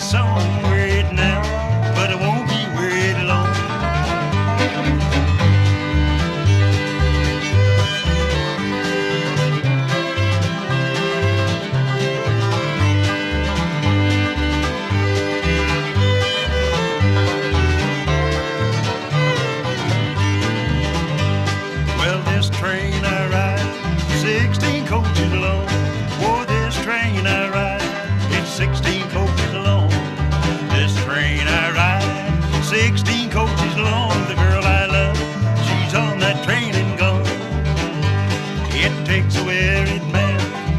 song, wear it now, but it won't be wear it long. Well, this train I ride, 16 coaches long. Oh, this train I ride, it's 16 coaches long. This train I ride, 16 coaches long. The girl I love, she's on that train and gone. It takes a wearied man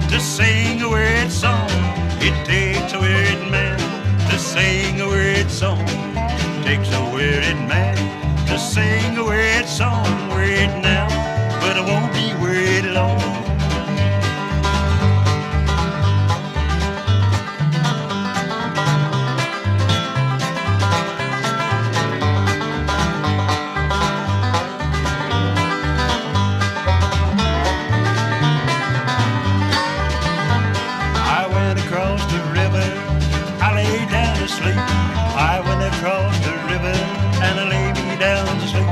to sing a weird song. It takes a wearied man to sing a weird song. It takes a wearied man to sing a weird song. Weird now, but it won't be weird long. I went across the river and I lay me down to sleep.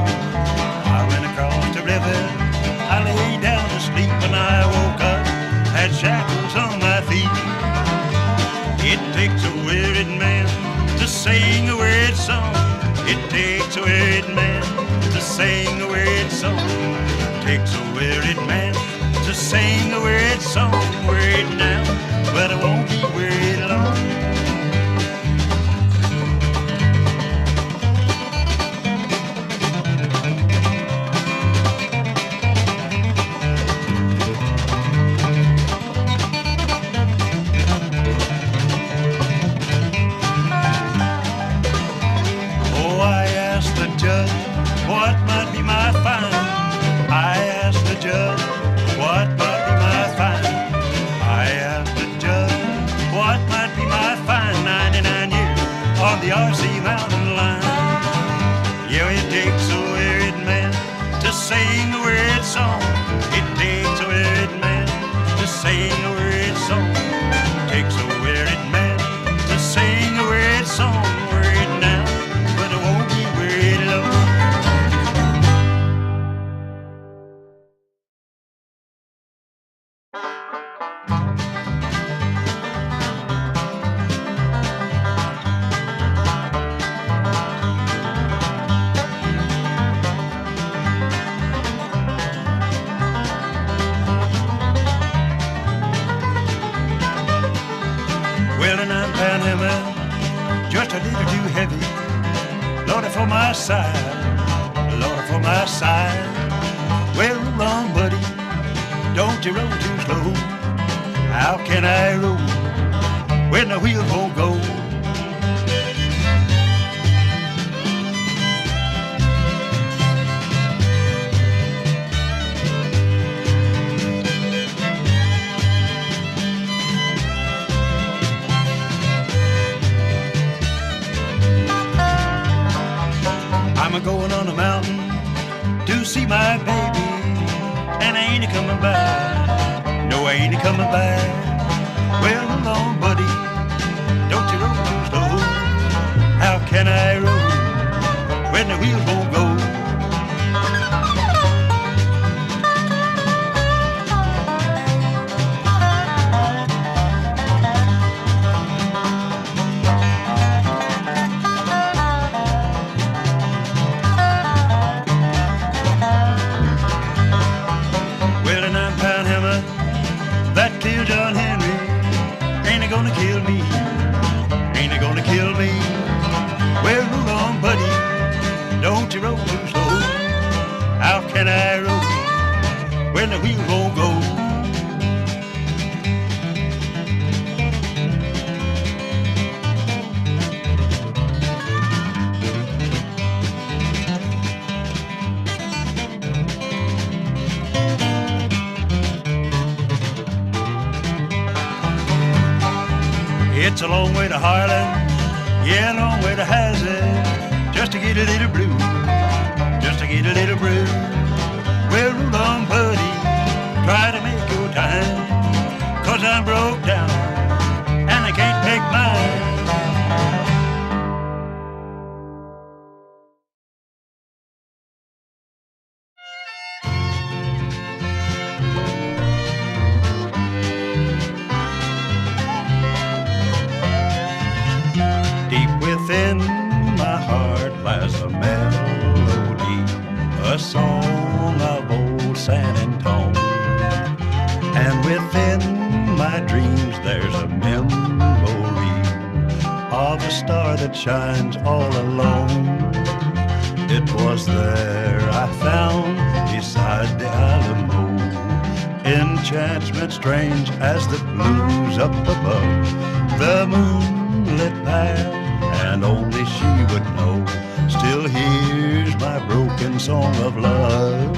I went across the river, I lay down to sleep, and I woke up, had shackles on my feet. It takes a wearied man to sing a weird song. It takes a wearied man to sing a weird song. It takes a wearied man to sing a weird song. Weird now, but it won't be weird long. What might be my fine? I asked the judge, what might be my fine? I asked the judge, what might be my fine? 99 years on the RC mountain line. Yeah, it takes a wearied man to sing a weird song. It takes a wearied man to sing a weird song. It takes a wearied man to sing a weird song. Weird now, but it won't be weird long. Just a little too heavy, Lordy for my side, Lordy for my side. Well, wrong, buddy, don't you roll too slow. How can I roll when the wheels won't go? I'm going on a mountain to see my baby, and I ain't coming back. No, I ain't coming back. Well, along, buddy, don't you roll too slow. How can I roll when the wheels won't go? Gonna kill me, ain't it gonna kill me? Well, roll on, buddy, don't you roll too slow. How can I roll when the wheels won't go? It's a long way to Harlan, yeah, a long way to Hazard, just to get a little blue, just to get a little blue. Well, roll on, buddy, try to make your time, 'cause I'm broke down and I can't make mine. a melody, a song of old San Antone. And within my dreams there's a memory of a star that shines all alone. It was there I found beside the Alamo, enchantment strange as the blues up above, the moonlit path, and only she would know. Still hears my broken song of love.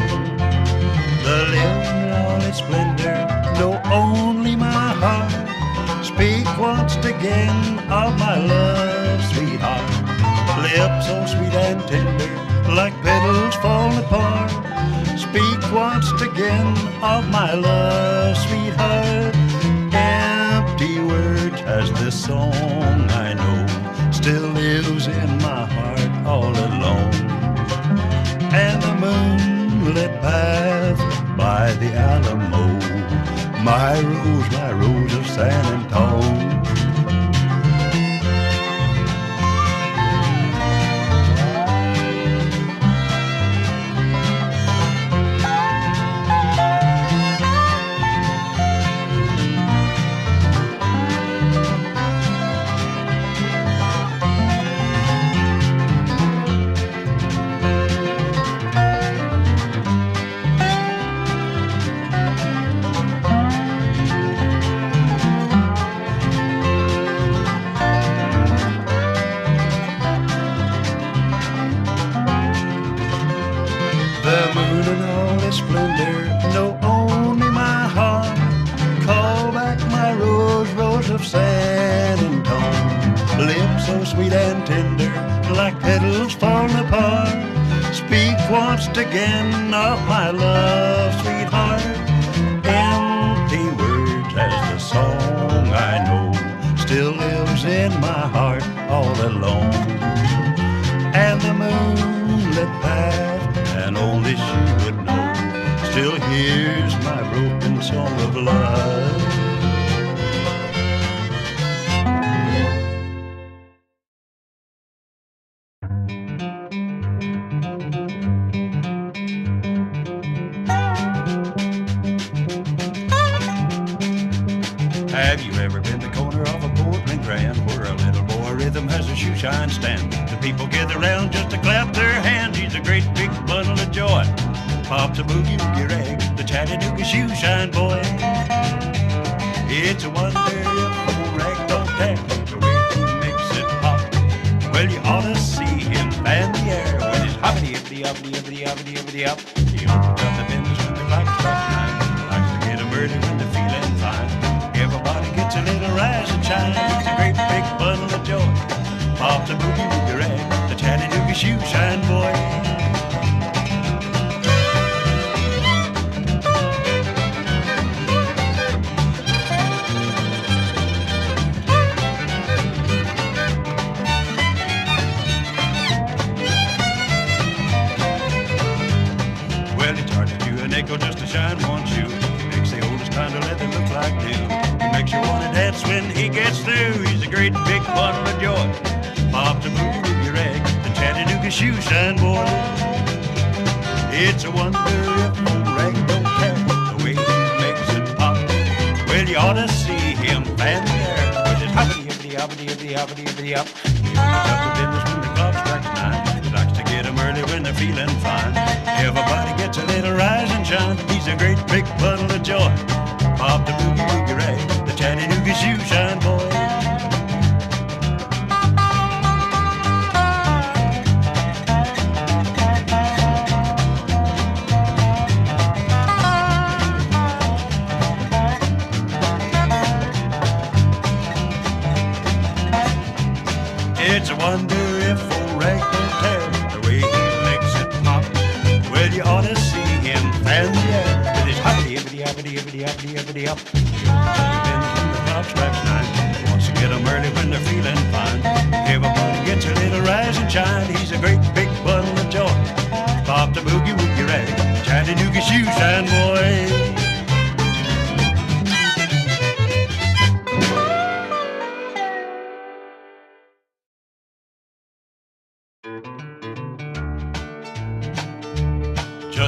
The living in all its splendor, know only my heart. Speak once again of my love, sweetheart. Lips so sweet and tender, like petals falling apart. Speak once again of my love, sweetheart. Empty words as this song I know still lives in my heart all alone. And the moonlit path by the Alamo, my rose of San Antone. Again of my love, sweetheart. Empty words as the song I know still lives in my heart all alone. And the moonlit path, and only she would know, still hears my broken song of love. Have you ever been the corner of a Portland Grand where a little boy rhythm has a shoe shine stand? The people gather round just to clap their hands. He's a great big bundle of joy. Pops a boogie-woogie rag, the Chattanooga shoe shine boy. It's a wonder if old rag don't tap the way he makes it pop. Well, you ought to see him fan the air with his hoppity-uppity-uppity-uppity-uppity-uppity-up. He opens up the business when the clock strikes 9. Likes to get 'em early when they're feeling fine. Everybody gets a little rise and shine. It's a great big bundle of joy. Pops a boogie-woogie rag, the Chattanooga shoe shine boy. Well, he charges you a nickel just to shine one shoe. Makes the oldest kind of leather look like new. Makes you want to dance when he gets through. He's a great big bundle of joy. Pops a boogie-woogie rag, the Chattanooga shoe shine boy. It's a wonder if old rag don't care the way he makes it pop. Well, you ought to see him fan the air with his hoppity-uppity-uppity-uppity-uppity-up. He opens up the business when the clock strikes 9. He likes to get 'em early when they're feeling fine. Everybody gets a little rise and shine. He's a great big bundle of joy. Pop the boogie-woogie rag, the Chattanooga shoe shine boy. It's a wonder if old rag don't tear the way he makes it pop. Well, you ought to see him fan the air with his hoppity-uppity-uppity-uppity-uppity-up. He opens up the bins when the clock strikes 9. Wants to get 'em early when they're feeling fine. Everybody gets a little rise and shine. He's a great big bundle of joy. Pop the boogie-woogie rag, Chattanooga shoe shine boy.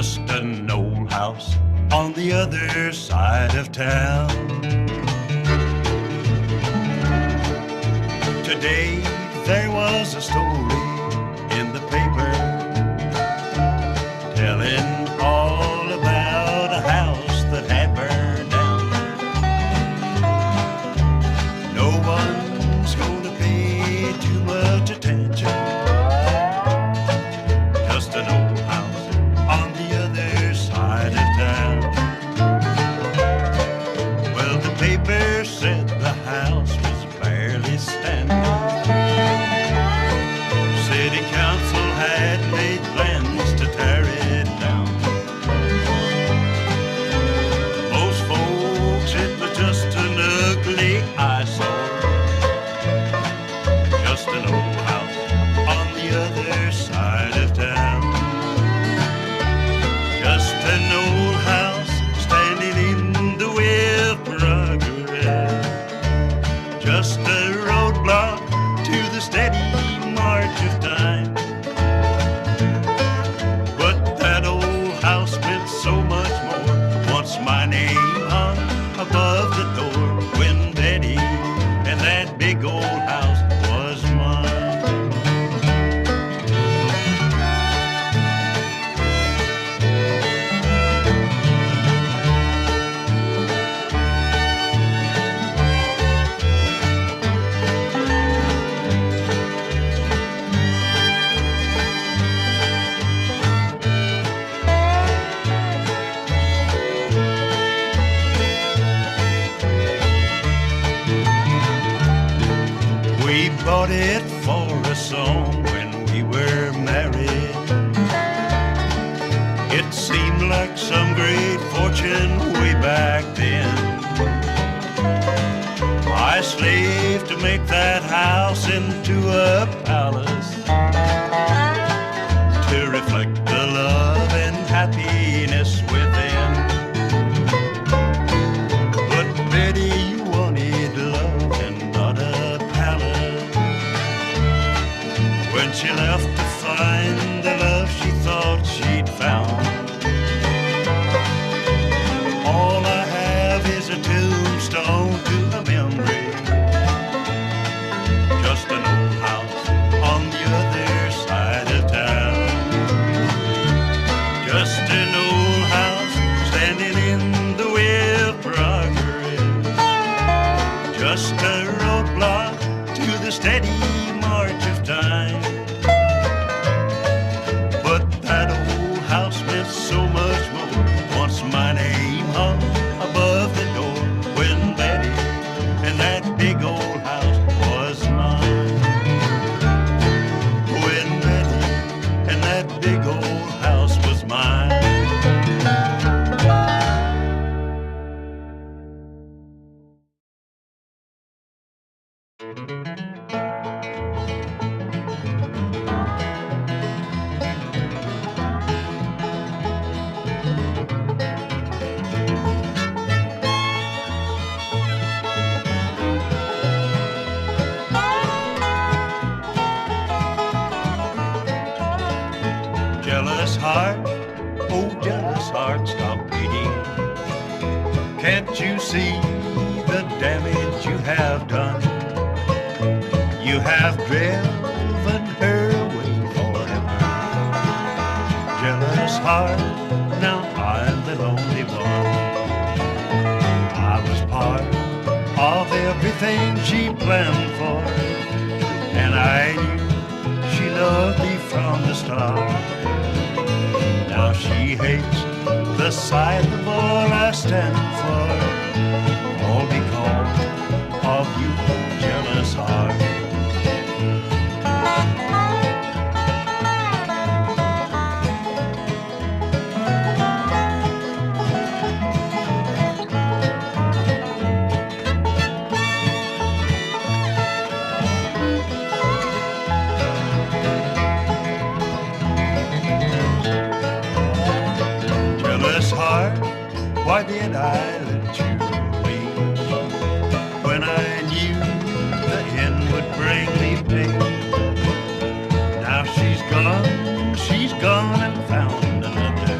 just an old house on the other side of town. Today there was a story in the paper telling all about a house that had burned down. No one's gonna pay too much attention. Just an old house on the other side of town. Well, the paper said the house was barely standing. City council had made plans to tear it down. Most folks, it was just an ugly eyesore. Just an old house on the other side of town. Just an old house standing in the way of progress. Just a roadblock to the steady march of time. But that old house meant so much more once my name hung above the door when Betty and that big old house was mine. We bought it for a song when we were married. It seemed like some great fortune way back then. I slaved to make that house into a palace to reflect the love and happiness within. But Betty, you wanted love and not a palace. When she left to find the love she thought she'd found, all I have is a tombstone to a memory. Just an old house on the other side of town. Just an old house standing in the way of progress. Just a roadblock to the steady march of time. But that old house meant so much more once my name hung above the door when Betty and that big old house was mine. When Betty and that big old house was mine. Jealous heart, oh jealous heart, stop beating. Can't you see the damage you have done? You have driven her away forever. Jealous heart, now I'm the lonely one. I was part of everything she planned for, and I knew she loved me from the start. Now she hates the sight of all I stand for, all because of you, jealous heart. Heart, why did I let you leave when I knew the end would bring me pain? Now she's gone and found another.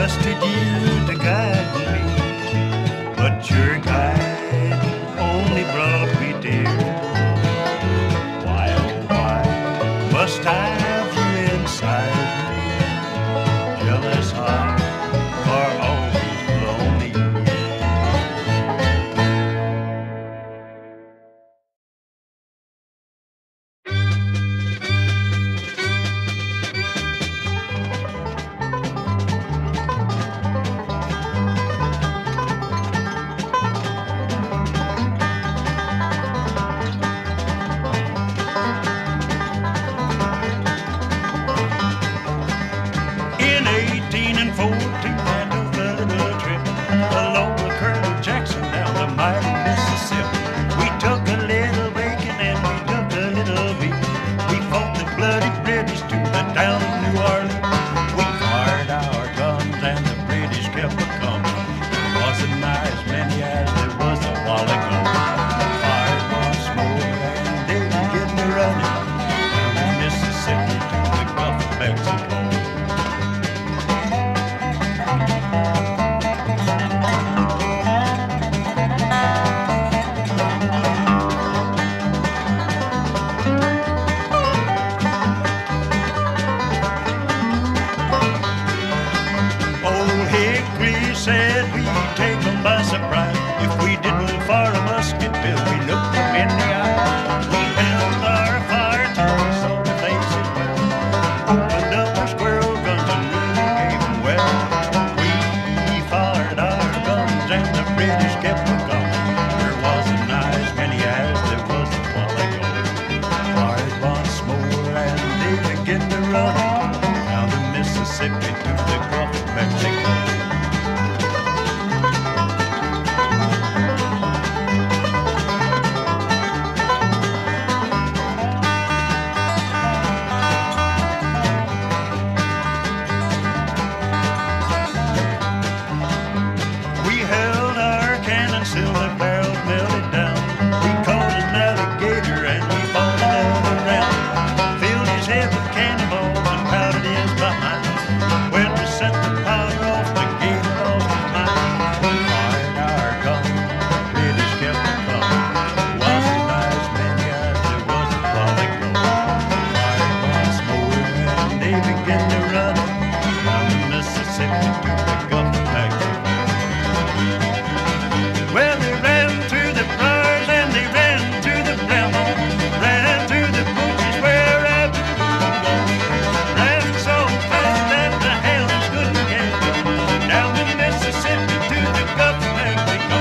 trusted you to guide me, but your guide only brought me dear. Why, oh why must I have you inside me? Jealous heart for all these lonely years. In 18 and 14, I took a little trip along with Colonel Jackson down the mighty Mississippi. We took a little bacon and we took a little beef. We fought the bloody British to the town of New Orleans. We fired our guns and the British kept a coming. There wasn't nigh as many as there was a while ago. Fired once more and they began to running down the Mississippi to the Gulf of Mexico. Old Hickory said we'd take them by surprise. If we didn't fire a musket till we looked them in the eye. We held our fire till we saw their faces well. Opened up our squirrel guns and really gave them well. We fired our guns and the British kept them going. There wasn't nigh as many as there was a while ago. Fired once more and they began to run down the Mississippi to the Gulf of Mexico. We held our cannons till the barrels melted down. We caught an alligator and we fought another round. Filled his head with cannonballs and powdered his behind. When we set the powder off, the gator lost his mind. We fired our guns, British kept them coming. Wasn't as many as there was a while ago. Fired once more and they began to run down the Mississippi to the Gulf of Mexico. Well, they ran through the briars and they ran through the bramble, ran through the bushes wherever we go. Ran so fast that the hounds couldn't catch them, down the Mississippi to the Gulf of Mexico.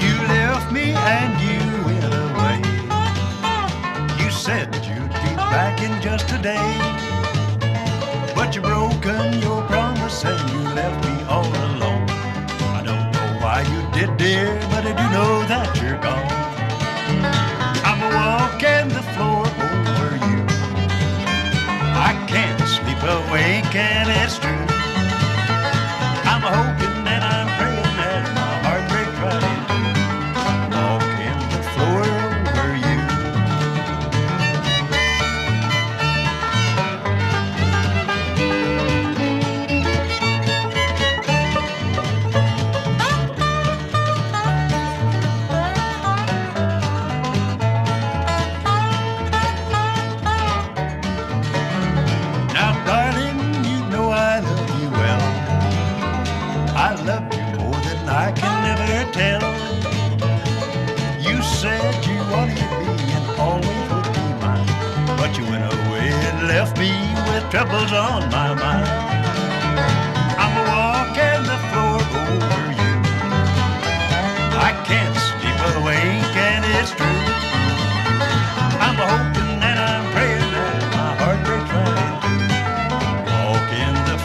You left me and you went away. You said you'd be back in just a day. But you broken your promise and you left me all alone. I don't know why you did, dear, but I do know that you're gone. I'm walking the floor over you. I can't sleep awake and it's true. I'm hoping and I'm praying that my heart breaks right in two. Walking the floor over you. Now, darling, you know I love you well. I love you more than I can ever tell. You said you wanted me and always would be mine, but you went away and left me with troubles on my mind. I'm walking the floor over you. I can't sleep awake and it's true. I'm hoping and I'm praying that my heart breaks right in two. Walking the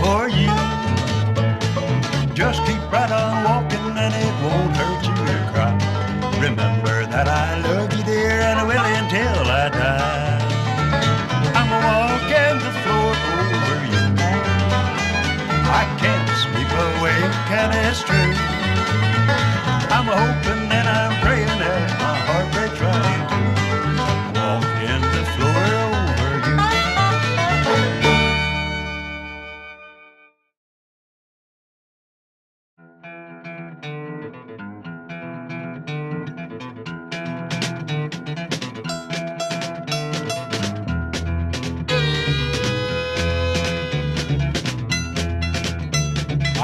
for you. Just keep right on walking and it won't hurt you to cry. Remember that I love you, dear, and I will until I die. I'm walking the floor over you. I can't sleep awake, and it's true. I'm hoping and I'm praying that my heart breaks right in two. Walking the floor over you.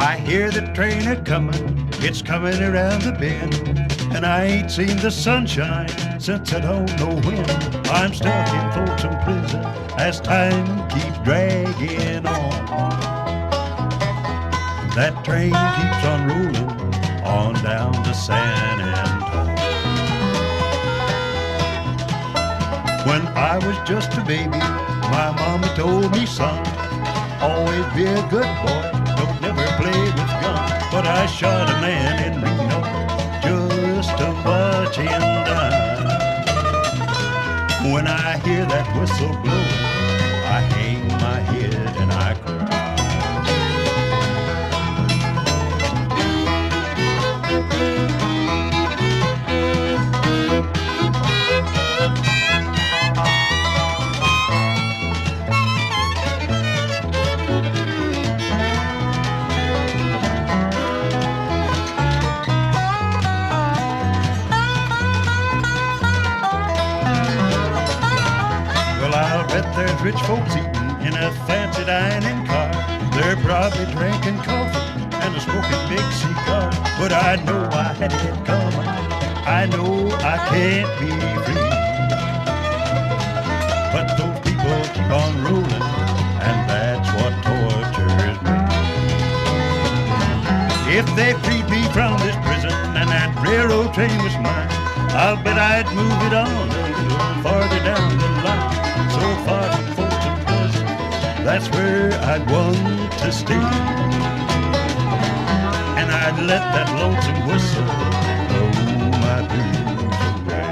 I hear the train a-comin', it's coming around the bend, and I ain't seen the sunshine since I don't know when. I'm stuck in Folsom prison as time keeps dragging on. That train keeps on rolling on down to San Antone. When I was just a baby, my mama told me, son, always be a good boy, don't never play with guns. But I shot a man in Reno just to watch him die. When I hear that whistle blow, I hang my head and I cry. There's rich folks eating in a fancy dining car. They're probably drinking coffee and a smoking big cigar. But I know I had it coming, I know I can't be free. But those people keep on rolling, and that's what tortures me. If they freed me from this prison and that railroad train was mine, I'll bet I'd move it on a little farther down the line. So far from Folsom prison, that's where I'd want to stay. And I'd let that lonesome whistle blow my blues away.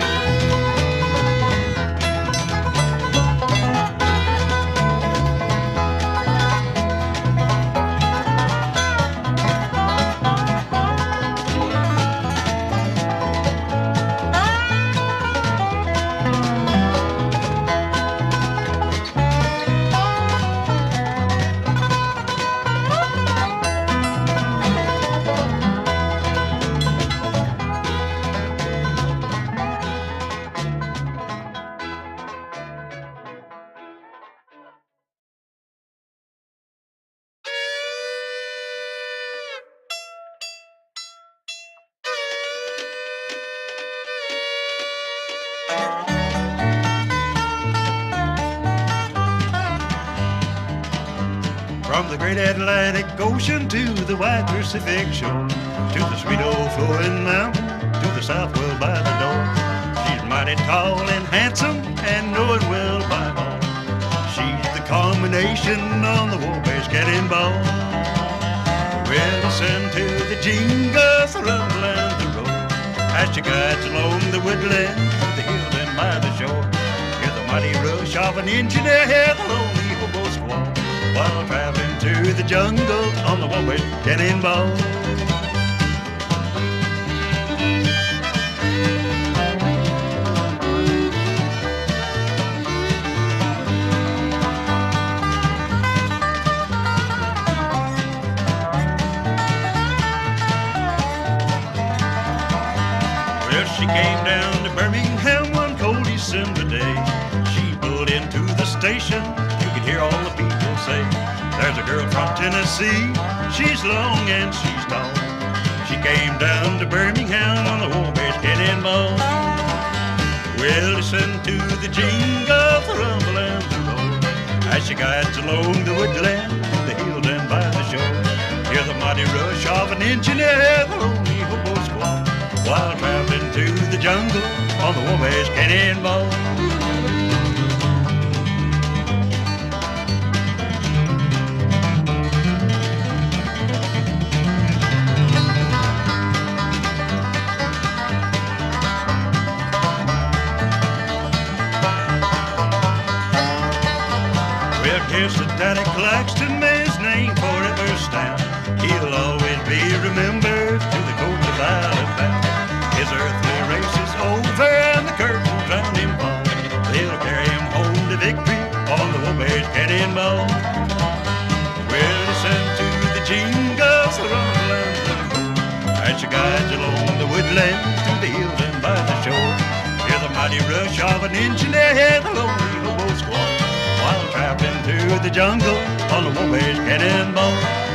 From the great Atlantic Ocean to the wide Pacific shore, to the sweet old flowing mountain, to the south well by the door. She's mighty tall and handsome and knowing well by all. She's the combination on the Wabash cannonball. Well, listen to the jingle, the rumble and the roll, as she guides along the woodland, the hills and by the shore. Hear the mighty rush of an engineer, hear the lonely hobo squall, while traveling to the jungle on the Wabash cannonball. Well, she came down to Birmingham one cold December day. She pulled into the station, you could hear all the people say, there's a girl from Tennessee, she's long and she's tall. She came down to Birmingham on the Wabash cannonball. Well, listen to the jingle, the rumble and the roll, as she guides along the woodland, the hills and by the shore. Hear the mighty rush of an engineer, the lonely hobo squall, while traveling to the jungle on the Wabash cannonball. Johnny Claxton his name forever stand. He'll always be remembered to the coast of Alabama. His earthly race is over and the curtains round him fall. They'll carry him home to victory on the Wabash cannonball. Well, listen to the jingles that rumble and the roar as she guides along the woodland through the hills and by the shore. Hear the mighty rush of an engine ahead, the lonely hobo squad, while traveling through the jungle on the Wabash cannonball.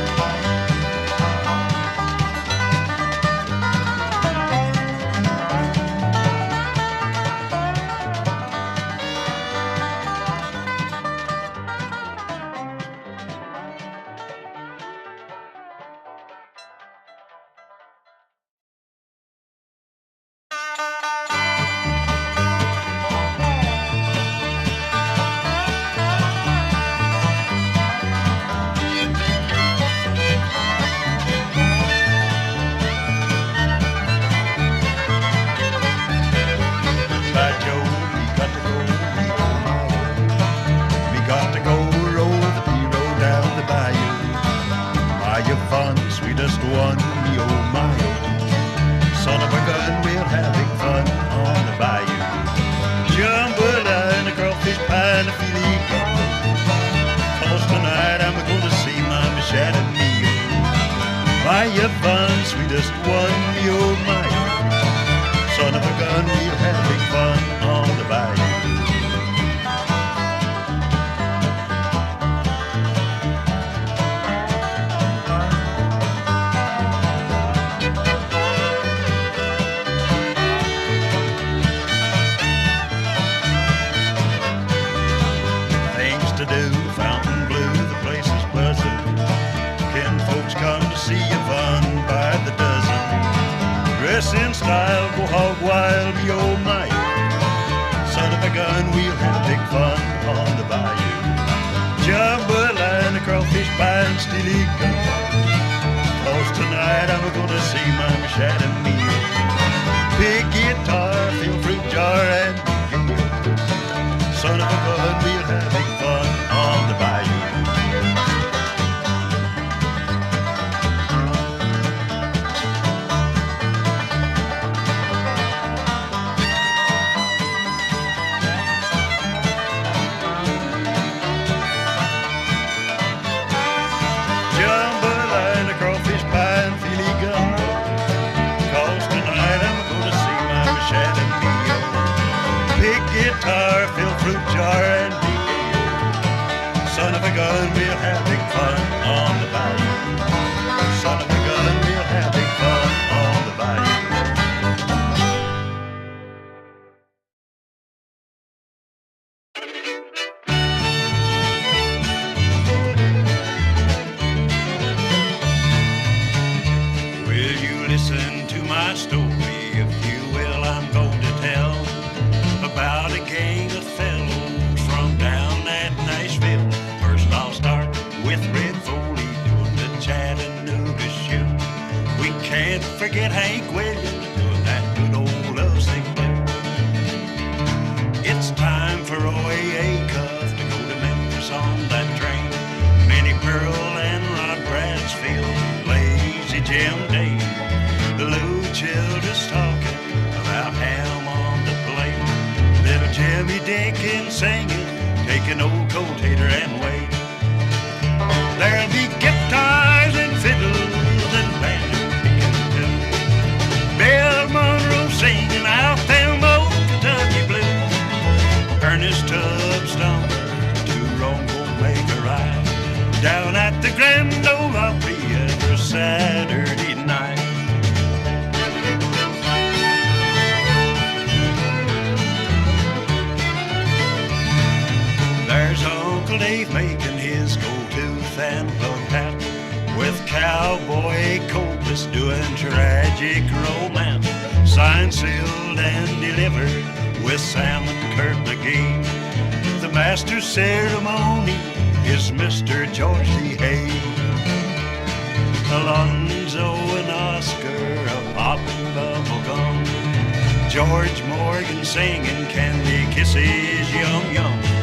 There'll be guitars and fiddles and banjo picking too. Bill Monroe singing out them old Kentucky blues. Ernest Tubbs to Rome will make a ride down at the Grand Ole Opry every Saturday night. There's Uncle Dave making his gold-tooth and plug hat with cowboy Coldness doing tragic romance, signed, sealed, and delivered with Sam and Kurt McGee. The master ceremony is Mr. George D. Hay. Alonzo and Oscar a popping bubble gum, George Morgan singing Candy Kisses Yum Yum.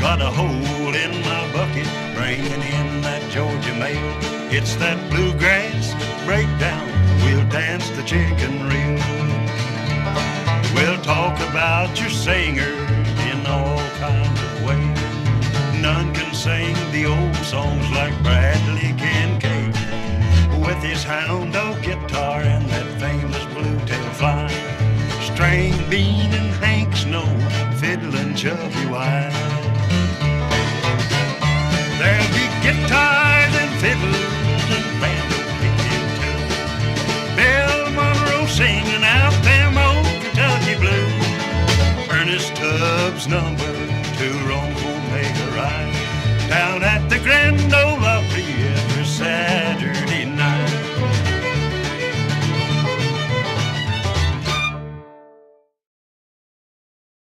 Got a hole in my bucket, bringing in that Georgia mail. It's that bluegrass breakdown, we'll dance the chicken reel. We'll talk about your singer in all kinds of ways. None can sing the old songs like Bradley Kincaid. With his hound dog guitar and that famous blue tail fly, Strain Bean and Hank Snow, Fiddle and Chubby White. There'll be guitars and fiddles and banjo picking too. Bill Monroe singing out them old Kentucky blues. Ernest Tubbs number 2 Rome Omega Ride. Down at the Grand